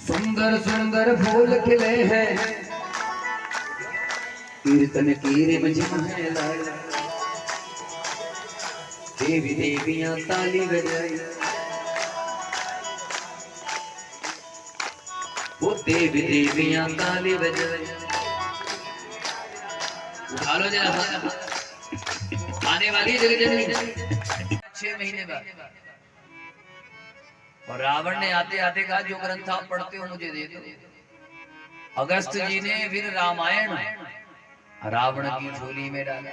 सुंदर सुंदर फूल खिले हैं, कीर्तन की रिमझिम है लाई, देवी देवियां ताली बजाई, वो देवी देवियां ताली बजाई। उठा लो जरा, आने वाली जगह 6 महीने बाद। और रावण ने आते आते कहा जो ग्रंथ आप पढ़ते हो मुझे दे दो। अगस्त जी ने फिर रामायण रावण की झोली में डाला।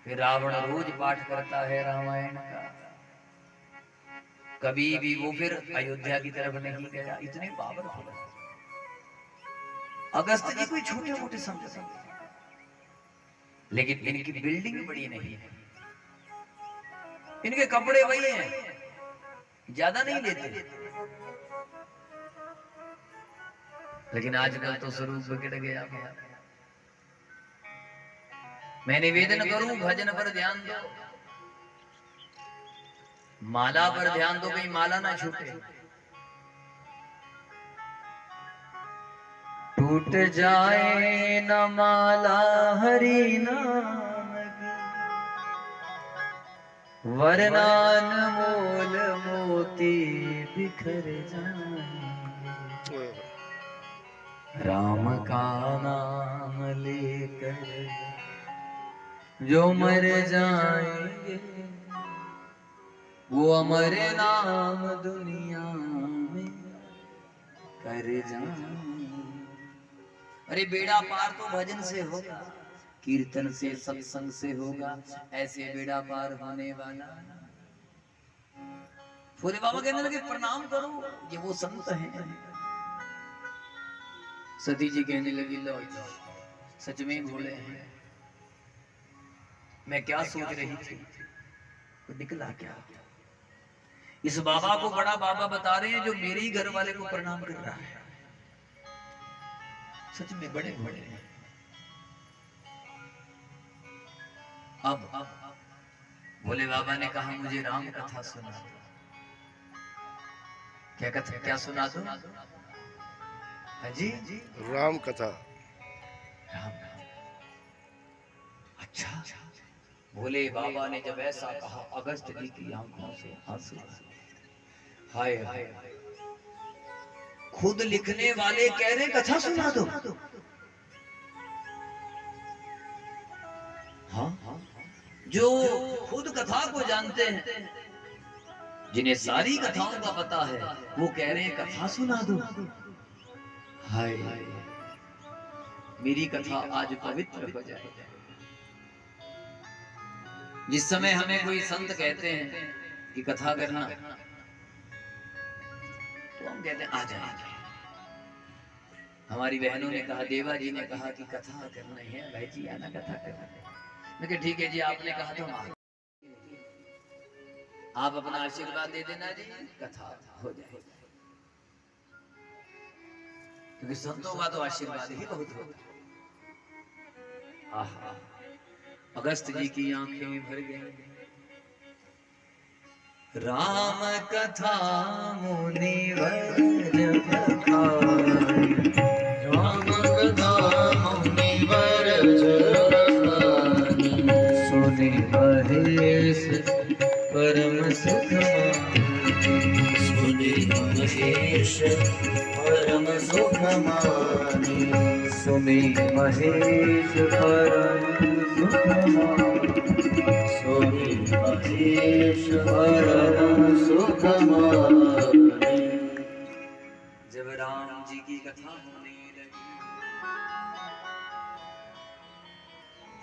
फिर रावण रोज पाठ करता है रामायण का, कभी भी वो फिर अयोध्या की तरफ नहीं गया। इतने पावरफुल अगस्त जी कोई छोटे मोटे संत थे, लेकिन इनकी बिल्डिंग बड़ी नहीं है, इनके कपड़े वही हैं, ज्यादा नहीं लेते। लेकिन आजकल तो स्वरूप बिगड़ गया। मैं निवेदन करूं भजन पर ध्यान दो, माला पर ध्यान दो, कहीं माला ना छूटे। टूट जाए न माला हरि नाम की, वरनान मोल मोती बिखर जाए। राम का नाम लेकर जो मर जाएंगे, वो अमर नाम दुनिया में कर जाएंगे। अरे बेड़ा पार तो भजन से होगा, कीर्तन से, सत्संग से होगा, ऐसे बेड़ा पार होने वाला। भोले बाबा कहने लगे प्रणाम करो, ये वो संत हैं। सती जी कहने लगी लो सच में भोले हैं, मैं क्या सोच रही थी, तो निकला क्या। इस बाबा को बड़ा बाबा बता रहे हैं जो मेरे ही घर वाले को प्रणाम कर रहा है। सच में बड़े भोले हैं। अब भोले बाबा ने कहा मुझे राम कथा सुना दो। क्या कथा, क्या सुना दो? हाँ जी, राम कथा। राम। अच्छा, भोले बाबा ने जब ऐसा कहा, अगस्त जी की आंखों से आंसू। हाय हाय, खुद लिखने वाले कह रहे कथा सुना दो। हाँ, जो खुद कथा को जानते हैं, जिन्हें सारी कथाओं का पता है, वो कह रहे हैं कथा सुना दो। हाय, मेरी कथा आज पवित्र हो जाए। जिस समय हमें कोई संत कहते हैं कि कथा करना, तो हम कहते हैं आ जाए। हमारी बहनों ने कहा, देवा जी ने कहा कि कथा करना है, भाई जी आना कथा करना। मैं कहा ठीक है जी, आपने कहा तो हम आप अपना आशीर्वाद दे देना जी, कथा हो जाए। क्योंकि संतों का तो आशीर्वाद ही बहुत होता है। आहा, अगस्त जी की आंखें भर गई। राम कथा मुनिवर जगाई, राम कथा मुनिवर जगाई, सुनि महेश परम सुख मानी, सुनि महेश परम सुख मानी, सुनि महेश परम सुख मानी, सुनि महेश परम सुख मानी। जब राम जी की कथा होने लगी,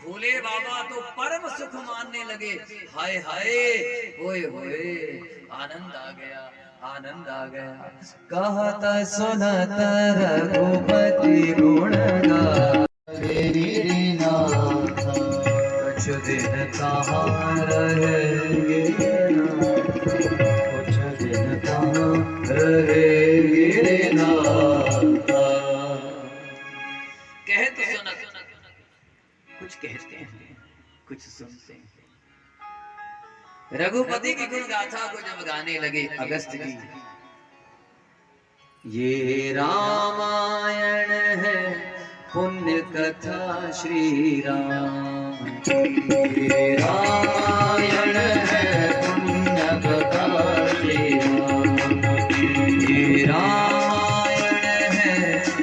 भोले बाबा तो परम सुख मानने लगे। हाय हाय, होए होए, आनंद आ गया, आनंद आ गया। कहत सुनत रघुपति गुण गाई, कुछ दिन कहाँ रहेंगे, कुछ दिन कहाँ रहेंगे नाथा। कहे तो सुनत, कुछ कहते हैं, कुछ सुनते हैं। रघुपति की गुण गाथा को जब गाने लगे अगस्त जी, ये रामायण है पुण्य कथा श्री राम, ये रामायण है पुण्य कथा श्री राम, ये रामायण है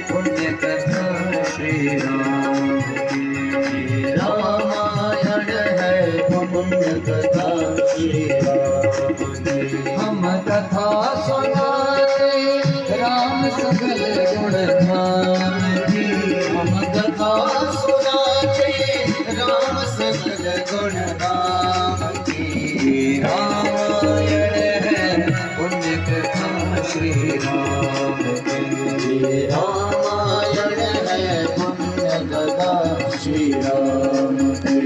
पुण्य कथा श्री राम, ये रामायण है पुण्य कथा श्री राम। हम कथा सुनाते राम सकल गुण धाम की, हम कथा सुनाते राम सकल गुण धाम की, रामायण है पुण्य कथा श्री राम की, रामायण है पुण्य कथा श्री राम की,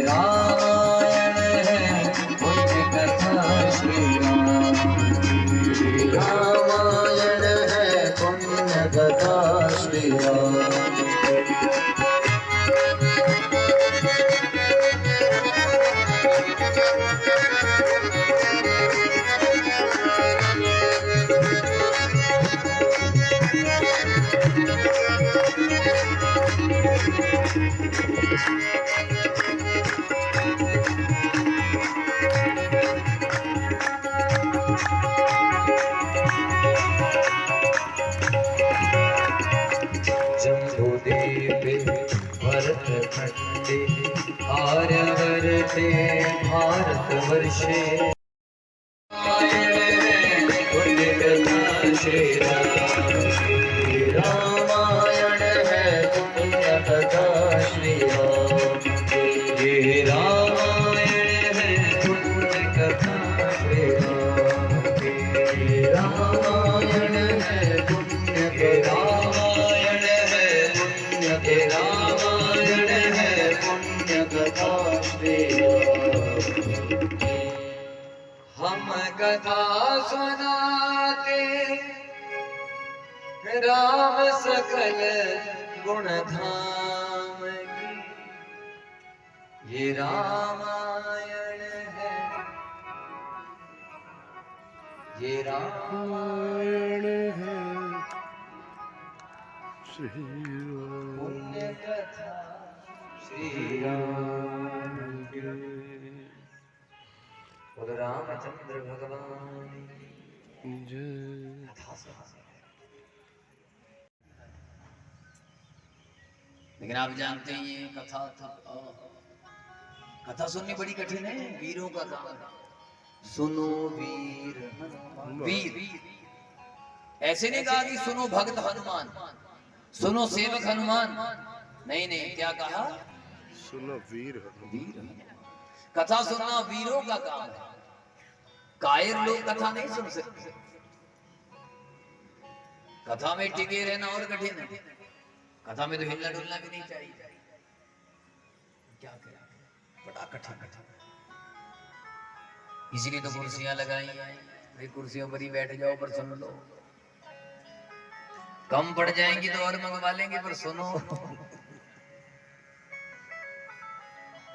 रामायण है पुण्य कथा श्री राम की, रामायण है पुण्य कथा श्री राम। आर्यवर्ते भारतवर्षे पुण्य कथा श्री राम, रामायण है पुण्य कथा श्री राम, ये रामायण है पुण्य कथा श्री राम, ये रामायण है पुण्य के रामायण है पुण्य के रामायण है पुण्य कथा श्री राम। हम कथा सुनाते राम सकल गुण धाम की, ये रामायण है, ये रामायण है पुण्य कथा श्री राम की। बोलो रामचंद्र भगवान कथा सुनाते। लेकिन आप जानते हैं ये कथा सुननी बड़ी कठिन है, वीरों का काम है। सुनो वीर वीर, ऐसे नहीं कहा कि सुनो भक्त हनुमान, सुनो सेवक हनुमान, नहीं नहीं, क्या कहा? सुनो वीर वीर। कथा सुनना वीरों का काम है, कायर लोग कथा नहीं सुन सकते। कथा में टिके रहना और कठिन है, कथा में तो हिलना डुलना भी नहीं चाहिए। क्या करें, बड़ा कठिन। इसीलिए तो कुर्सियां लगाई हैं, कुर्सियों पर ही बैठ जाओ पर सुन लो। कम पड़ जाएंगी तो और मंगवा लेंगे, पर सुनो।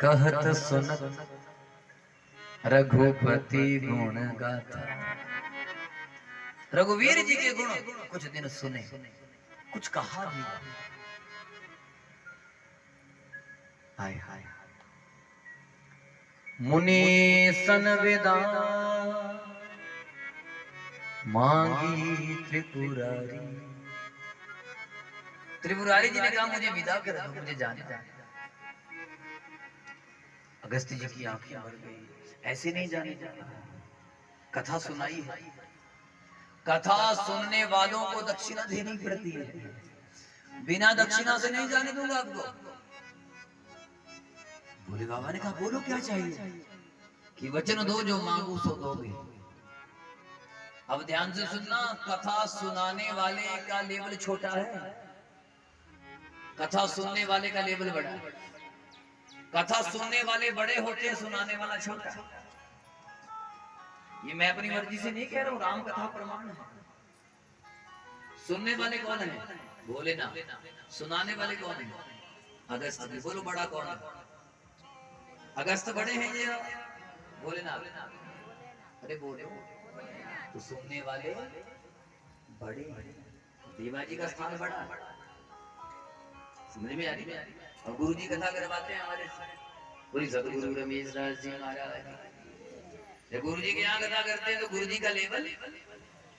कहत सुनत रघुपति गुण गाथा, रघुवीर जी के गुण कुछ दिन सुने, कुछ कहा भी। हाय हाय मुनि सन विदा मांगी त्रिपुरारी, त्रिपुरारी जी ने कहा मुझे विदा कर दो, मुझे जाने। अगस्त जी की आंखें भर गई, ऐसे नहीं जाने जाना। कथा सुनाई है, कथा सुनने वालों को दक्षिणा देनी पड़ती है, बिना दक्षिणा से नहीं जाने दूंगा आपको। भोले बाबा ने कहा बोलो क्या चाहिए, कि वचन दो जो मांगू सो दोगे। अब ध्यान से सुनना, कथा सुनाने वाले का लेवल छोटा है, कथा सुनने वाले का लेवल बड़ा है। कथा सुनने वाले बड़े होते हैं, सुनाने वाला छोटा। ये मैं अपनी मर्जी से नहीं कह रहा हूँ, राम कथा प्रमाण है। सुनने वाले कौन है? बोले ना। सुनाने वाले कौन है? अगस्त। बोलो बड़ा कौन है? अगस्त बड़े हैं ये, भोलेनाथ। अरे बोले तो सुनने वाले बड़े, देवा जी का स्थान बड़ा, समझ में आ रही है। और गुरु जी कथा करवाते हैं हमारे पूरी सदगुरु रमेश राज जी महाराज। जब गुरु जी के यहाँ कथा करते हैं तो गुरु जी का लेवल,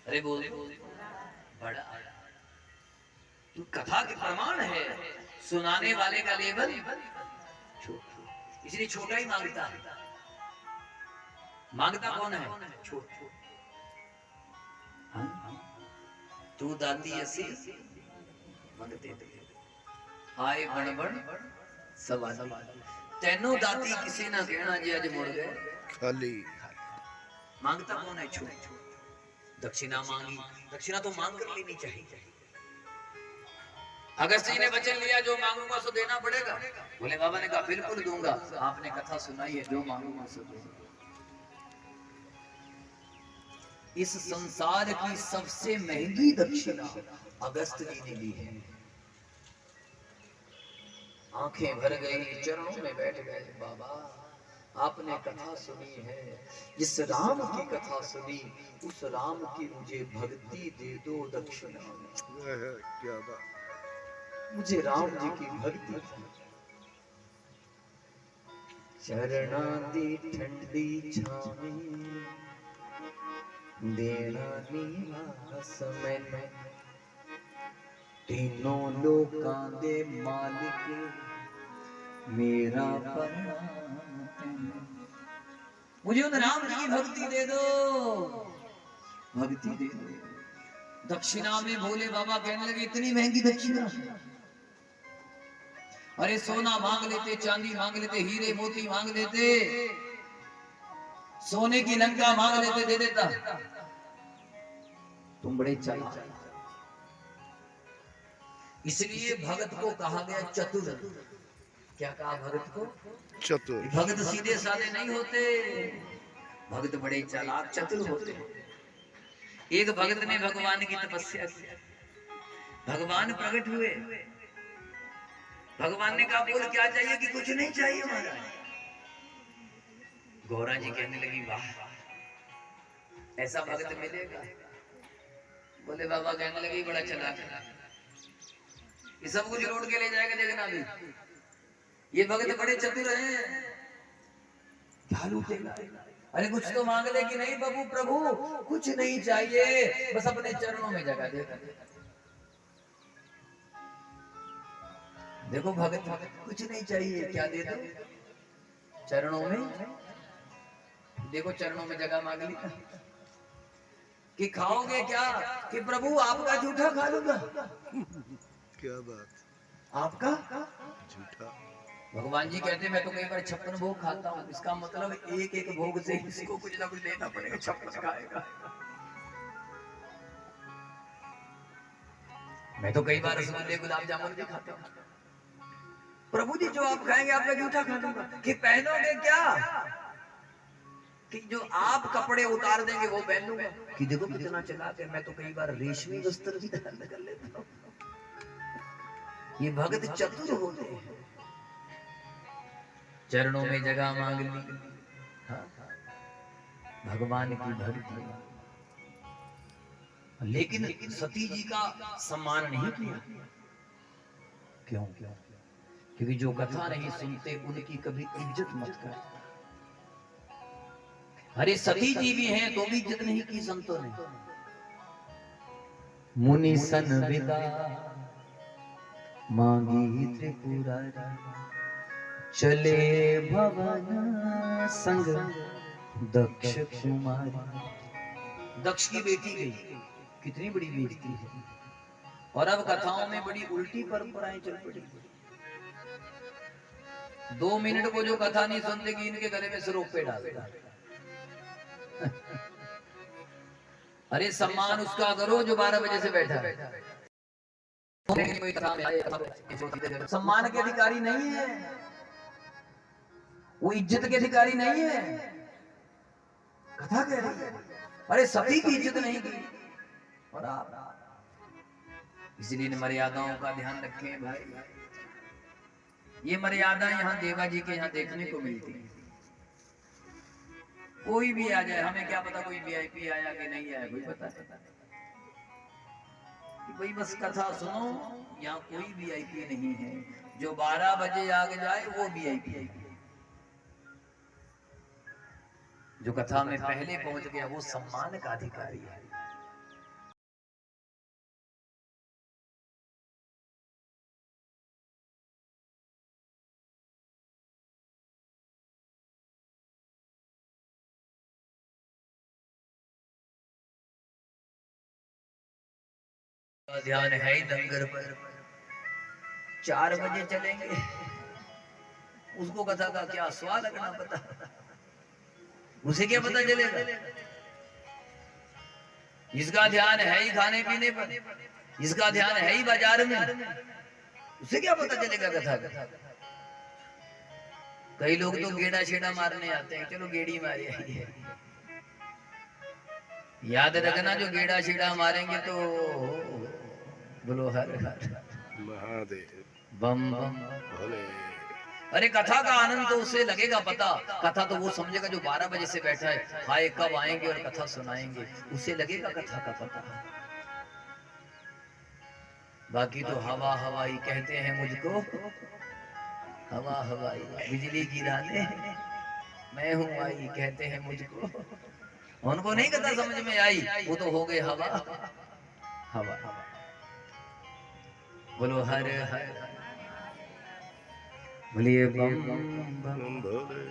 अरे बोले बड़ा, तो कथा के प्रमाण है, सुनाने वाले का लेवल छोटा, इसलिए छोटा ही मांगता है। मांगता कौन है? छोटा। तू दाती ऐसी मांगते आए बण बण सवा तेनो दाती किसी ना कहना जी अज मुड़ गए खाली। मांगता कौन है? छोटा। दक्षिणा मांगी, दक्षिणा तो मांग कर लेनी चाहिए। अगस्त जी ने वचन लिया जो मांगूंगा सो देना पड़ेगा। बोले बाबा ने कहा बिल्कुल दूंगा। आपने कथा सुनाई है, जो मांगूंगा सो दूंगा। इस संसार की सबसे महंगी दक्षिणा अगस्त जी ने ली है। आंखें भर गई, चरणों में बैठ गए। बाबा आपने कथा सुनी है, जिस राम की कथा सुनी उस राम की मुझे भक्ति दे दो दक्षिणा में। क्या बात, मुझे राम जी की भक्ति। चरणा दी ठंडी छावे देना नीला समय में, तीनों लोकां दे मालिक मेरा मुझे उन राम जी की भक्ति दे दो, भक्ति दे दो। दक्षिणा में भोले बाबा कहने लगे इतनी महंगी दक्षिणा। अरे सोना मांग लेते, चांदी मांग लेते, हीरे मोती मांग लेते, सोने की लंका मांग लेते, दे देता। तुम बड़े चालाक। इसलिए भगत को कहा गया चतुर। क्या कहा भगत को? चतुर। भगत सीधे साधे नहीं होते, भगत बड़े चालाक चतुर होते हैं। एक भगत ने भगवान की तपस्या की, भगवान प्रकट हुए। भगवान ने कहा बोल क्या चाहिए? कि कुछ नहीं चाहिए महाराज। गौरा जी कहने लगी वाह ऐसा भगत मिलेगा? बोले बाबा कहने लगी बड़ा चालाक है, ये सब कुछ लौट के ले जाएगा, देखना भी ये भगत बड़े चतुर हैं। क्या लूटेगा? अरे कुछ तो मांग ले। कि नहीं बाबू प्रभु कुछ नहीं चाहिए, बस अपने चरणों में जगह दे। देखो भगत कुछ नहीं चाहिए, क्या दे दो? चरणों में। देखो चरणों में जगह मांग ली। कि खाओगे क्या? कि प्रभु आपका जूठा खा लूंगा। क्या बात, आपका झूठा। भगवान जी कहते मैं तो कई बार 56 भोग खाता हूँ। इसका मतलब एक एक भोग से इसको कुछ ना कुछ देना पड़ेगा, 56 खाएगा। मैं तो कई बार रसगुल्ले गुलाब जामुन भी खाता हूँ। प्रभु जी जो आप खाएंगे आपका जूठा खा लूंगा। कि पहनोगे क्या? कि जो आप कपड़े उतार देंगे वो पहन लूंगा। कि देखो कितना चालाक है, मैं तो कई बार रेशमी वस्त्र भी धारण कर लेता हूँ। ये भगत चतुर होते हैं। चरणों में जगह मांग ली। हाँ, भगवान की भक्ति। लेकिन सती जी का सम्मान नहीं किया। क्यों? क्योंकि जो कथा नहीं सुनते उनकी कभी इज्जत मत कर। अरे सती जी भी हैं तो भी इज्जत नहीं की संतों ने। मुनि सन विदा मांगी त्रिपुरारी, चले भवन संग दक्ष कुमारी। दक्ष की बेटी गई, कितनी बड़ी बेइज्जती है। और अब कथाओं में बड़ी उल्टी परंपराएं चल पड़ी। 2 मिनट को जो कथा नहीं सुनते कि इनके गले में सिरोप पे डाल देगा। अरे सम्मान उसका करो जो 12 बजे से बैठा है। सम्मान के अधिकारी नहीं है, वो इज्जत के अधिकारी नहीं है। कथा कह रही है अरे सती की इज्जत नहीं की। और आप इसलिए मर्यादाओं का ध्यान रखें भाई। ये मर्यादा यहाँ देवा जी के यहाँ देखने को मिलती है। कोई भी आ जाए, हमें क्या पता कोई वीआईपी आया कि नहीं आया, कोई पता नहीं। कि भाई बस कथा सुनो, यहाँ कोई वीआईपी नहीं है। जो 12 बजे आगे जाए वो वीआईपी है। जो कथा में पहले पहुंच गया वो सम्मान का अधिकारी है। ध्यान है ही लंगर पर, 4 बजे चलेंगे, उसको कथा का क्या स्वाद लगना पता, उसे क्या पता चलेगा। जिसका ध्यान है ही खाने पीने पर, जिसका ध्यान है ही बाजार में, उसे क्या पता चलेगा कथा का। कई लोग तो गेड़ा छेड़ा मारने आते हैं, चलो गेड़ी मारी है। याद रखना जो गेड़ा छेड़ा मारेंगे तो बोलो हर हर महादेव बम बम। भोले। अरे कथा का आनंद तो उसे लगेगा पता, कथा तो वो समझेगा जो 12 बजे से बैठा है, हाय कब आएंगे और कथा सुनाएंगे, उसे लगेगा कथा का पता। बाकी तो हवा हवाई कहते हैं मुझको, हवा हवाई बिजली गिराने मैं हूँ आई कहते हैं मुझको। उनको नहीं कथा समझ में आई, वो तो हो गए हवा हवा। बोलो हर हर बोलिए बम बम भोले।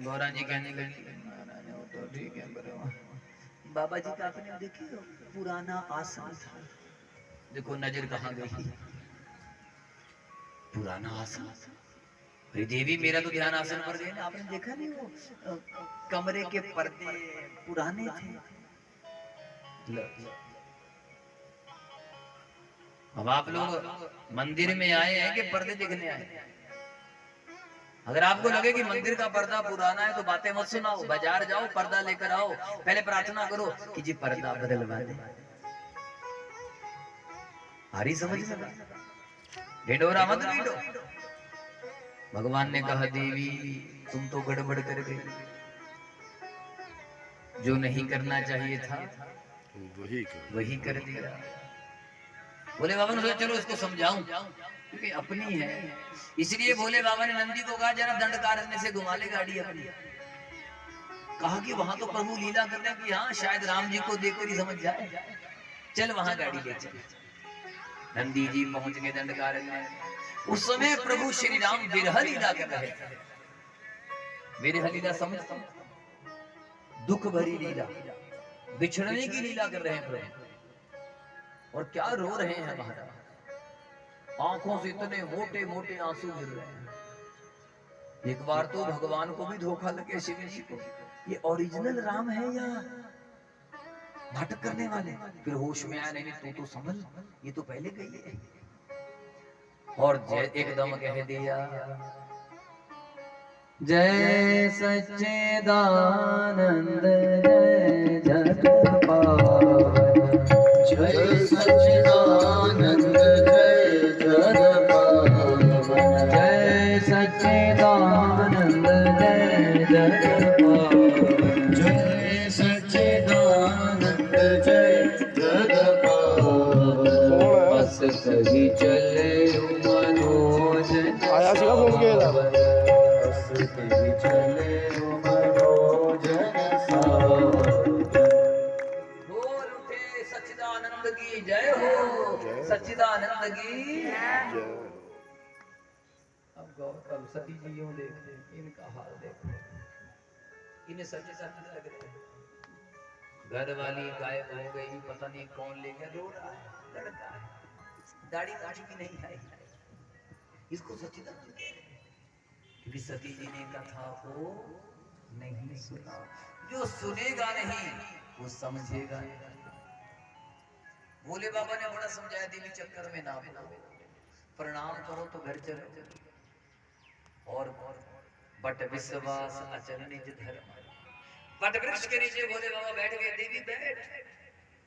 गौरा जी कहने लगे तो ठीक है, बाबा जी का आपने देखी पुराना आसन था, देखो नजर कहाँ गई, पुराना आसन। अरे देवी मेरा तो ध्यान आसन पर गए ना, आपने देखा नहीं वो कमरे के पर्दे पुराने थे। अब आप लोग मंदिर में आए हैं कि पर्दे देखने आए? अगर आपको लगे कि मंदिर का पर्दा पुराना है तो बातें मत सुनाओ, बाजार जाओ पर्दा लेकर आओ, पहले प्रार्थना करो कि जी पर्दा बदलवा दे। हरी समझ में ढिंडोरा मत पीटो। भगवान ने कहा देवी तुम तो गड़बड़ कर गई, जो नहीं करना चाहिए था वही कर दिया। बोले बाबा ने सोचा चलो इसको समझाऊं, क्योंकि अपनी है, इसलिए भोले बाबा ने नंदी को कहा जरा दंडकारण्य से घुमा ले गाड़ी अपनी। कहा कि वहां तो प्रभु लीला कर रहे हैं कि हाँ शायद राम जी को देखकर ही समझ जाए, चल वहां गाड़ी ले चल। नंदी जी पहुंच गए दंडकारण्य। उस समय प्रभु श्री राम विरह लीला कर रहे थे। विरह लीला समझते हैं? दुख भरी लीला, बिछड़ने की लीला कर रहे हैं प्रभु, और क्या रो रहे हैं महाराज, आंखों से इतने मोटे मोटे आंसू गिर रहे हैं। एक बार तो भगवान को भी धोखा लगे शिव जी को, ये ओरिजिनल राम है या नाटक करने वाले। फिर होश में आया नहीं तू तो समझ, ये तो पहले गई है। और एकदम कह दिया जय सच्चिदानंद जय जगपाल, जय सच्चिदानंद जय जगपाल, जय सच्चिदानंद जय जगपाल, जय सच्चिदानंद जय जगपाल। बस कही चले मनोज आया सीधा फोन किया था। चले मनोज बोल उठे सच्चिदानंद की जय हो, सच्चिदानंद की जय। अब सती जी यूं देखते, इनका हाल देखो, इन्हें सच्चे सच्चे लग रहे हैं। घर वाली गायब हो गई, पता नहीं कौन ले गया, रो रहा है, लड़का है, दाढ़ी दाढ़ी भी नहीं है, इसको सच्चिदानंद कह रहे हैं। क्योंकि सती जी ने कथा को नहीं सुना। जो सुनेगा नहीं वो समझेगा नहीं। भोले बाबा ने बड़ा समझाया देवी चक्कर में ना पड़ो, प्रणाम करो तो घर चलो, और बट विश्वास अचल निज धर्म। बट वृक्ष के नीचे भोले बाबा बैठ गए, देवी बैठ।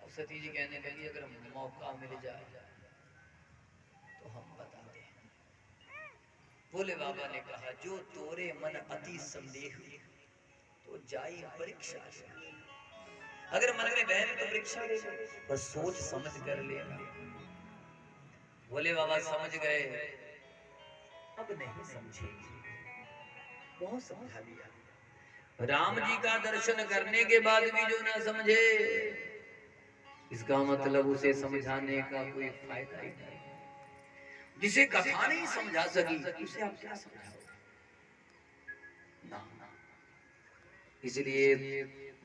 अब सती जी कहने लगी अगर मौका मिल जाए तो हम बता दें। भोले बाबा ने कहा जो तोरे मन अति संदेह, तो जाई परीक्षा। अगर मन में बहन तो परीक्षा ले बस सोच समझ कर लेना। बोले बाबा समझ गए, अब नहीं समझे, बहुत समझा दिया। राम जी का दर्शन करने के बाद भी जो ना समझे, इसका मतलब उसे समझाने का कोई फायदा ही नहीं। जिसे कथा नहीं समझा सकी उसे आप क्या समझाओगे ना। इसलिए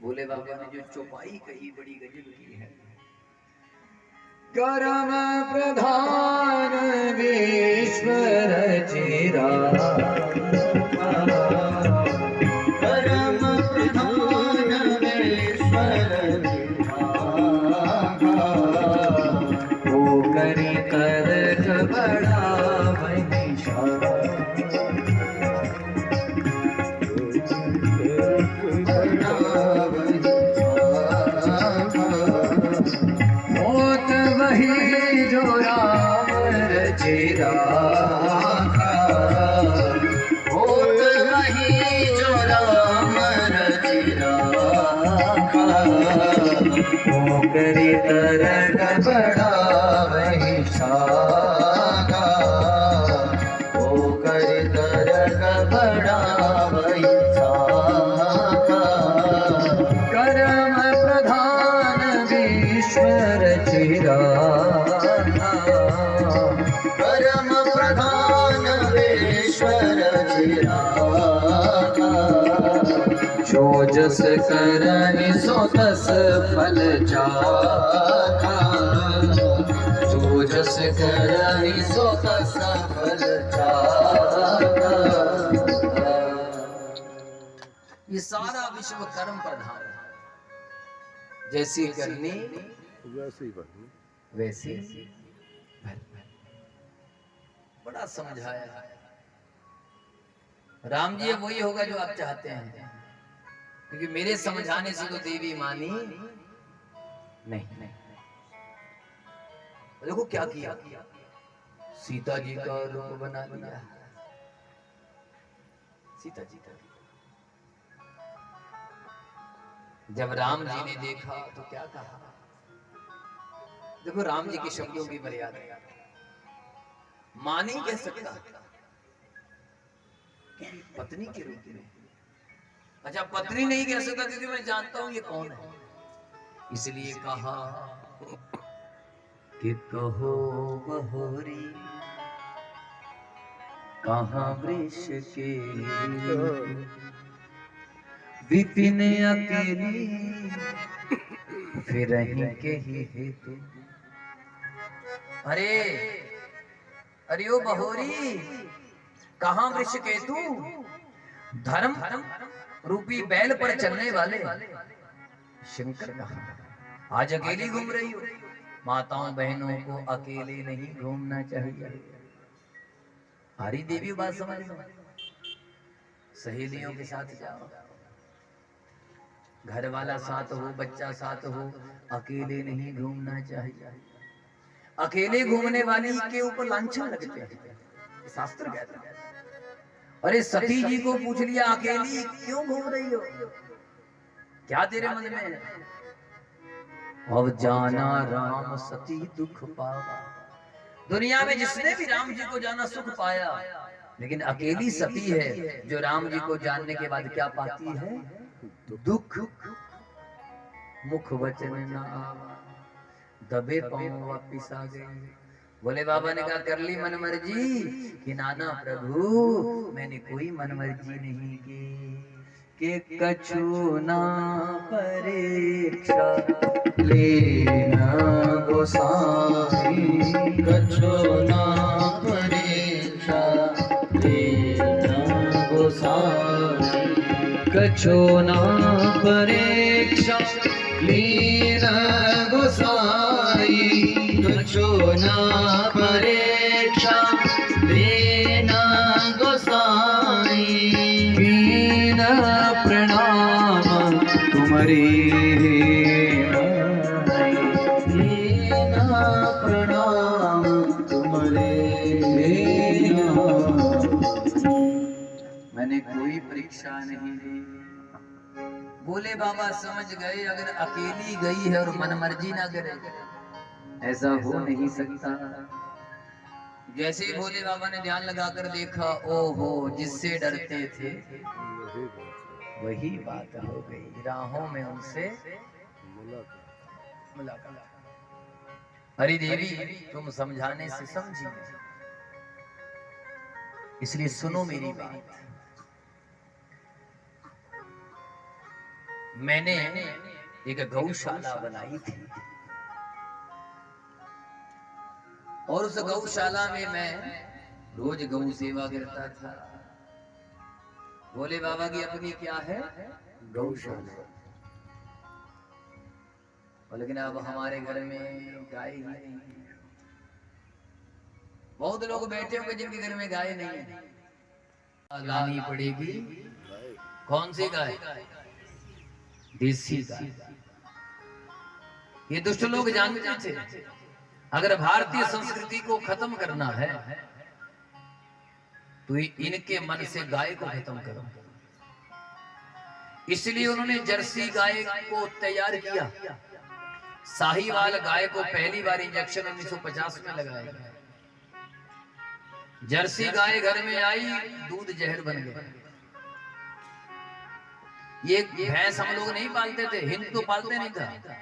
भोले बाबा ने जो चौपाई कही बड़ी गजब की है। कर्म प्रधान विश्वर चिरा, कर्म प्रधान विश्वर वो करी तर्क बड़ा होत वही जो राम रचिरा, होत वही जो राम रचिरा, वो करी तरक बड़ा वही शाखा, वो करी तरक बड़ा वही शाखा। कर्म प्रधान विश्वर चिरा, कर्म प्रधान विश्वर चिरा, जो जस करहि सो तस फल चाखा, जो जस करहि सो तस फल चाखा। ये सारा विश्व कर्म प्रधान है। जैसी करनी वैसे ही बनी। वैसे बड़ा समझाया है। राम जी वही होगा जो आप चाहते हैं, क्योंकि मेरे समझाने से तो देवी मानी नहीं। देखो क्या किया, सीता जी का रूप बना दिया। सीता जी का जब राम जी ने देखा तो क्या कहा। देखो राम जी के शब्दों की मर्यादा, मां नहीं कह सकता पत्नी के रूप में। अच्छा पत्नी नहीं कह सकता क्योंकि मैं जानता हूं ये कौन है, इसलिए कहा कि कहो बहोरी कहाँ वृक्ष के विपिन अकेली फिर के ही हेतु। अरे अरे ओ बहोरी कहाँ वृक्ष केतु, धर्म रूपी बैल पर चलने वाले शंकर कहाँ, आज अकेली घूम रही हो। माताओं बहनों को अकेले नहीं घूमना चाहिए। हरी देवी बात समझ लो, सहेलियों के साथ जाओ, घर वाला साथ हो, बच्चा साथ हो, अकेले नहीं घूमना चाहिए। अकेले घूमने वाली के ऊपर लांछन लगते हैं, शास्त्र कहता है। अरे सती जी को पूछ लिया अकेली क्यों घूम रही हो, क्या तेरे मन में है। अब जाना राम सती दुख पावा। दुनिया में जिसने भी राम जी को जाना सुख पाया, लेकिन अकेली सती है जो राम जी को जानने के बाद क्या पाती है, दुख। मुख वचन ना दबे पांव वापिस आ गए। बोले बाबा ने कहा कर ली मन मर्जी कि नाना प्रभु मैंने कोई मन मर्जी नहीं की, के कछु ना परीक्षा लेना गोसाई, कछु ना परीक्षा लेना गोसाई, कछु ना परीक्षा लेना गोसाई, कछु ना परीक्षा लेना गोसाई। कीन प्रणाम तुम्हारी प्रणाम तुम्हारे। मैंने कोई परीक्षा नहीं दी, भोले बाबा समझ गए अगर अकेली गई है और मन मर्जी ना करे ऐसा हो नहीं सकता। जैसे ही भोले बाबा ने ध्यान लगाकर देखा, ओहो जिससे डरते थे वही बात हो गई, राहों में उनसे मुलाकात। हरि देवी तुम समझाने से समझी, इसलिए सुनो मेरी बात। मैंने एक गौशाला बनाई थी और उस गौशाला में मैं रोज गौ सेवा करता था। भोले बाबा की अपनी क्या है, गौशाला। लेकिन अब हमारे घर में गाय ही नहीं है। बहुत लोग बैठे होंगे जिनके घर में गाय नहीं है। लानी पड़ेगी कौन सी गाय, देसी गाय। ये दुष्ट लोग जानते थे अगर भारतीय संस्कृति को खत्म करना है तो इनके मन से गाय को खत्म करो। इसलिए उन्होंने जर्सी गाय को तैयार किया। साहीवाल गाय को पहली बार इंजेक्शन 1950 में लगाया। जर्सी गाय घर में आई, दूध जहर बन गया। ये भैंस हम लोग नहीं पालते थे, हिंदू तो पालते नहीं था।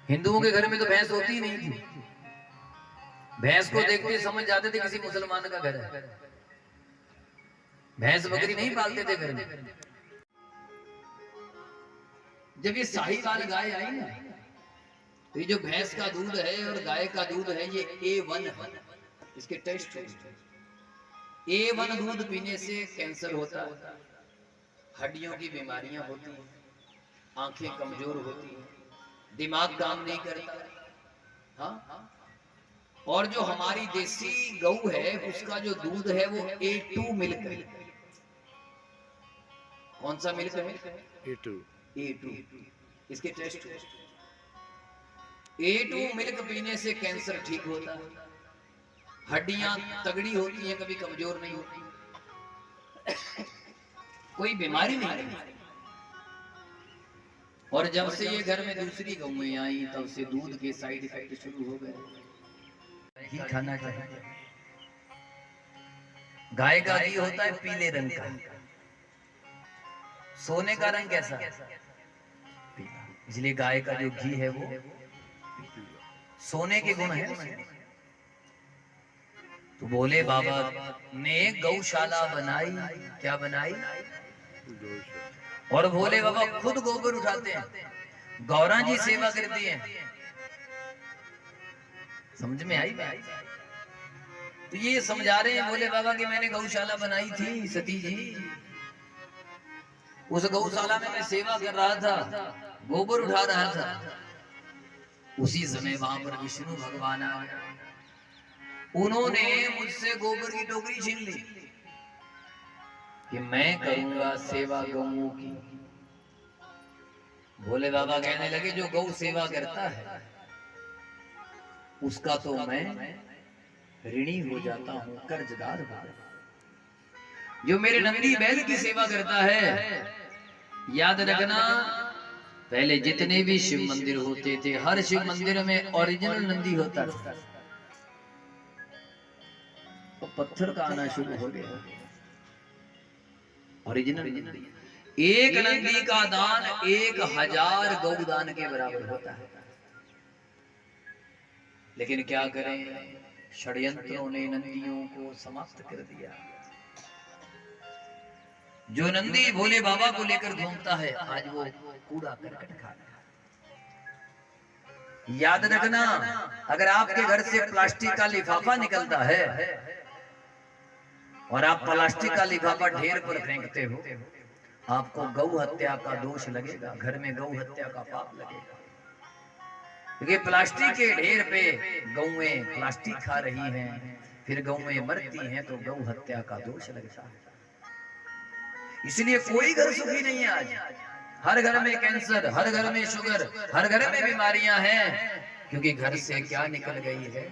हिंदुओं के घर में तो भैंस होती ही नहीं थी। भैंस को देखते समझ जाते थे किसी मुसलमान का घर है। भैंस बकरी नहीं पालते थे घर में। जब ये साहीवाल गाय आई ना, तो ये जो भैंस का दूध है और गाय का दूध है ये A1 है। इसके टेस्ट A1 दूध पीने से कैंसर होता है, हड्डियों की बीमारियां होती हैं, आंखें कमजोर होती हैं, दिमाग काम नहीं करता। हाँ, और जो हमारी देसी गऊ है उसका जो दूध है वो A2 मिल्क है। कौन सा मिल्क है, A2। इसके टेस्ट A2 मिल्क पीने से कैंसर ठीक होता है, हड्डियां तगड़ी होती हैं, कभी कमजोर नहीं होती, कोई बीमारी नहीं। और जब से ये घर में दूसरी गौएं आई तब से दूध के साइड इफेक्ट शुरू हो गए। घी खाना चाहिए। गाय का घी होता है पीले रंग का, सोने का रंग कैसा, इसलिए गाय का जो घी है वो सोने के गुण है। तो भोले बाबा ने गौशाला बनाई। क्या बनाई, और भोले बाबा खुद गोबर उठाते हैं, गौरा जी सेवा करती हैं। समझ में आई बात? तो ये समझा रहे हैं भोले बाबा कि मैंने गौशाला बनाई थी सती जी। उस गौशाला में मैं सेवा कर रहा था, गोबर उठा रहा था। उसी समय वहां पर विष्णु भगवान आ गए। उन्होंने मुझसे गोबर की टोकरी छीन ली कि मैं करूंगा सेवा गौओं की। भोले बाबा कहने लगे जो गौ सेवा करता है उसका तो मैं ऋणी हो जाता हूं, कर्जदार हो। जो मेरे नंदी बैल की सेवा करता है, याद रखना पहले जितने भी शिव मंदिर होते थे हर शिव मंदिर में ओरिजिनल नंदी होता था, तो पत्थर का आना शुरू हो गया। ओरिजिनल एक नंदी का दान 1000 गौदान के बराबर होता है। लेकिन क्या करें, षड्यंत्रों ने नंदियों को समाप्त कर दिया। जो नंदी भोले बाबा को लेकर घूमता है आज वो कूड़ा करकट खा रहा है। याद रखना अगर आपके घर से प्लास्टिक का लिफाफा निकलता है और आप प्लास्टिक का लिफाफा ढेर पर फेंकते हो, आपको गौ हत्या का दोष लगेगा, घर में गौ हत्या का पाप लगेगा। क्योंकि प्लास्टिक के ढेर पे गौएं प्लास्टिक खा रही हैं, फिर गौएं मरती हैं तो गौ हत्या का दोष लगता है। इसलिए कोई घर सुखी नहीं है आज। हर घर में कैंसर, हर घर में शुगर, हर घर में बीमारियां हैं, क्योंकि घर से क्या निकल गई है,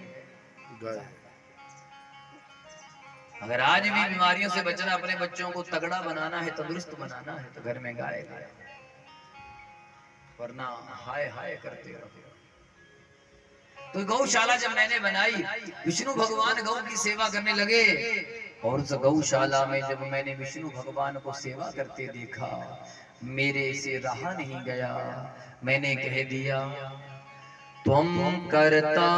अगर आज भी बीमारियों से बचना, अपने बच्चों को तगड़ा बनाना है, तंदुरुस्त बनाना है, तो घर में गाय गाय, वरना हाय हाय करते रहो। तो गौशाला जब मैंने बनाई, विष्णु भगवान गौ की सेवा करने लगे, और उस गौशाला में जब मैंने विष्णु भगवान को सेवा करते देखा, मेरे से रहा नहीं गया। मैंने कह दिया, त्वं कर्ता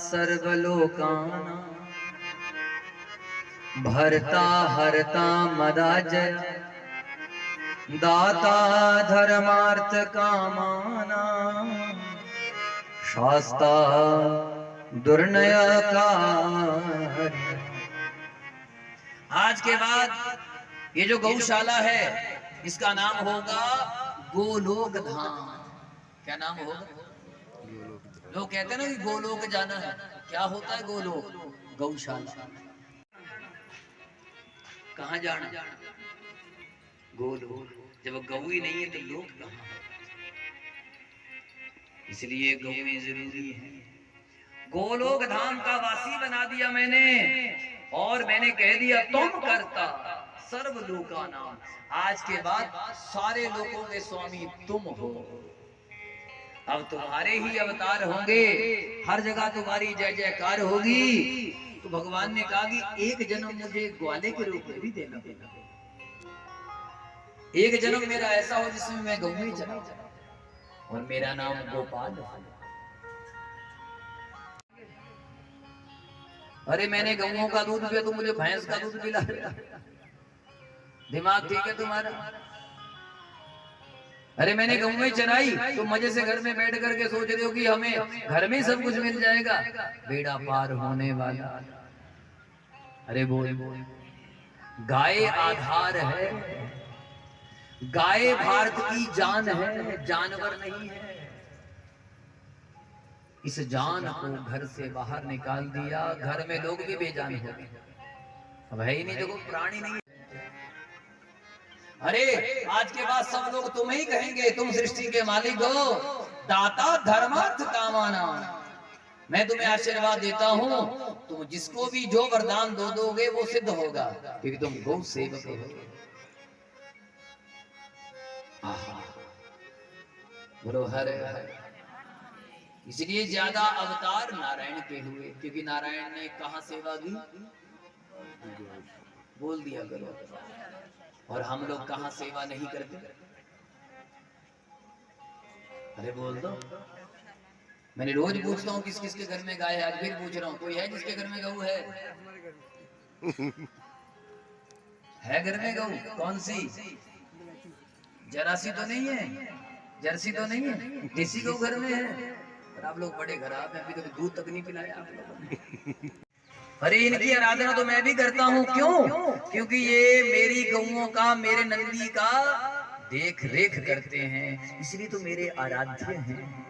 सर्वलोकानां भर्ता हर्ता मदाजय दाता धर्मार्थ कामानां शास्ता दुर्नयकारी। आज के बाद ये जो गौशाला है, इसका नाम होगा गोलोक धाम। क्या नाम होगा? लोग कहते हैं ना कि गोलोक जाना है। क्या होता है गोलोक? गौशाला। कहाँ जाना? गोलोक। जब गौ ही नहीं है तो लोक कहाँ? इसलिए गौएं जरूरी है। गोलोक धाम का वासी बना दिया मैंने, और मैंने कह दिया, तुम करता सर्व लोका नाम। आज के बाद सारे लोगों के स्वामी तुम हो। अब तुम्हारे ही अवतार होंगे, हर जगह तुम्हारी जय जयकार होगी। तो भगवान ने कहा कि एक जन्म मुझे ग्वाले के रूप में भी देना, एक जन्म मेरा ऐसा हो जिसमें मैं गौ में चला, और मेरा नाम गोपाल है। अरे मैंने गऊओं का दूध पिया, तो मुझे भैंस का दूध पिला। दिमाग ठीक है तुम्हारा? अरे मैंने गऊं चराई, तो मजे से घर में बैठ करके सोच रहे हो कि हमें घर में सब कुछ मिल जाएगा। बेड़ा पार होने वाला। अरे बोल, गाय आधार है, गाय भारत की जान है, जानवर नहीं है। इस जान को घर से बाहर निकाल दिया, घर में लोग भी बेजान हो गए। अब है ही नहीं, देखो प्राणी नहीं। अरे आज के बाद सब लोग तुम्हें ही कहेंगे, तुम सृष्टि के मालिक हो, दाता धर्मार्थ कामाना। मैं तुम्हें आशीर्वाद देता हूँ, तुम जिसको भी जो वरदान दो दोगे वो सिद्ध होगा, क्योंकि तुम गौ सेवक हो। बोलो हरे हरे। इसलिए ज्यादा अवतार नारायण के हुए, क्योंकि नारायण ने कहाँ सेवा की? बोल दिया करो। और हम लोग कहाँ सेवा नहीं करते? अरे बोल दो। मैंने रोज पूछता हूँ किस किस के घर में गाय है, आज फिर पूछ रहा हूँ, कोई है जिसके घर में गऊ है? है घर में गऊ? कौन सी? जरासी तो नहीं है, जर्सी तो नहीं है, देसी गऊ घर में है। पर आप लोग बड़े खराब हैं, अभी तो दूध तक नहीं पिलाया आप लोगों ने। अरे इनकी आराधना तो मैं भी करता हूँ। क्यों? क्योंकि ये मेरी गऊओं का, मेरे नंदी का देख रेख करते हैं, इसलिए तो मेरे आराध्य हैं।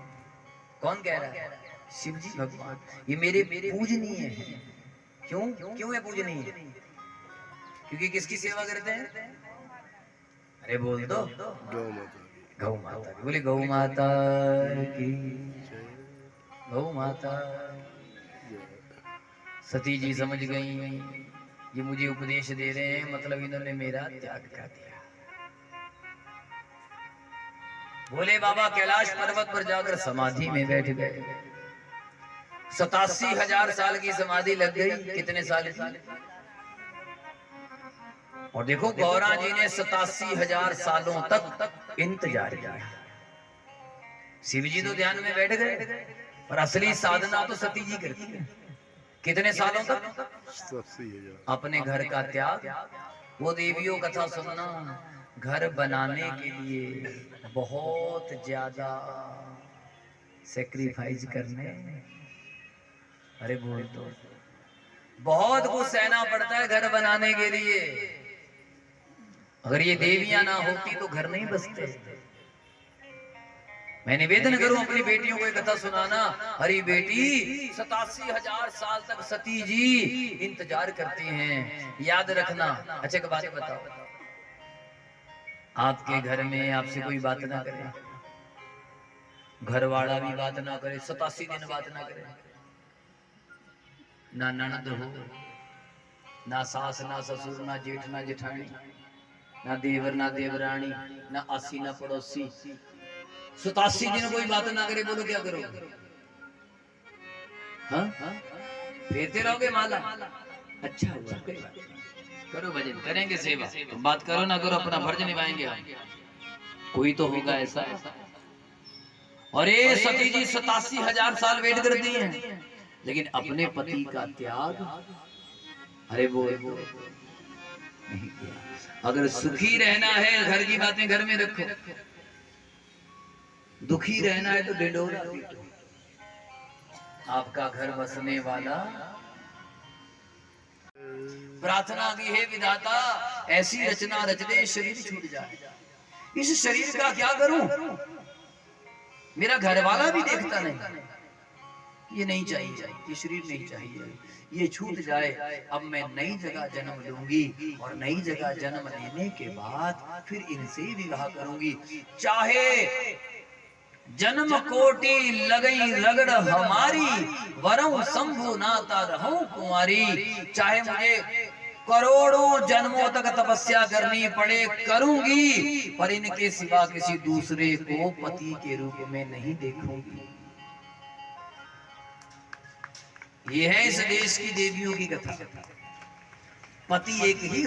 कौन कह रहा है? शिव जी भगवान। ये मेरे पूजनीय हैं। क्यों? क्यों है पूजनीय? क्योंकि किसकी सेवा करते हैं? अरे बोल दो। गौ माता की। बोले गौ माता की, गौ माता। सती जी समझ गई, ये मुझे उपदेश दे रहे हैं, मतलब इन्होंने मेरा त्याग कर दिया। बोले बाबा कैलाश पर्वत पर जाकर समाधि में बैठ गए। 87,000 साल की समाधि लग गई। कितने साल की? और देखो गौरा जी ने 87,000 सालों तक इंतजार किया। शिव जी तो ध्यान में बैठ गए, पर असली साधना तो सती जी करती है। कितने सालों तक? अपने घर का त्याग। वो देवियों कथा सुनना, घर बनाने के लिए बहुत ज्यादा सैक्रिफाइस करने। अरे बोल तो, बहुत कुछ सहना पड़ता है घर बनाने के लिए। अगर ये देवियां ना होती तो घर नहीं बसते। मैं निवेदन करूं अपनी बेटियों को एक कथा सुनाना। अरे बेटी, 87,000 साल तक सती जी इंतजार करती हैं, याद रखना। अच्छा एक बात बताओ, आपके घर में आपसे कोई बात ना करे, घर वाला भी बात ना करे, 87 दिन बात ना करे, ना ननद हो ना सास ना ससुर ना जेठ ना जेठानी, ना देवर ना देवरानी, ना आसी ना पड़ोसी। 87 दिन कोई बात ना करे, बोलो क्या करो? हाँ, फेरते रहोगे माला? अच्छा हुआ, करो भजन, करेंगे सेवा। तुम बात करो ना करो, अपना फर्ज निभाएंगे हम। कोई तो होगा ऐसा। और ये सती जी 87,000 साल वेट करती हैं, लेकिन अपने पति का त्याग, अरे वो नहीं किया। अगर सुखी रहना है, घर की बातें घर में रखो, दुखी रहना है तो ढिंढोरा पीटो। आपका घर बसने वाला, प्रार्थना की है विधाता ऐसी रचना रच दे शरीर छूट जाए। इस शरीर का क्या करूं? मेरा घर वाला भी देखता नहीं, ये नहीं चाहिए, ये शरीर नहीं चाहिए, ये छूट जाए। अब मैं नई जगह जन्म लूंगी और नई जगह जन्म लेने के बाद फिर इनसे विवाह करूंगी। चाहे जन्म कोटि लगई रगड़ हमारी, वरम शंभु नाता रहूं कुंवारी। चाहे मुझे करोड़ों जन्मों तक तपस्या करनी पड़े, करूंगी, पर इनके सिवा किसी दूसरे को पति के रूप में नहीं देखूंगी। ये है इस देश की देवियों की कथा। पति एक ही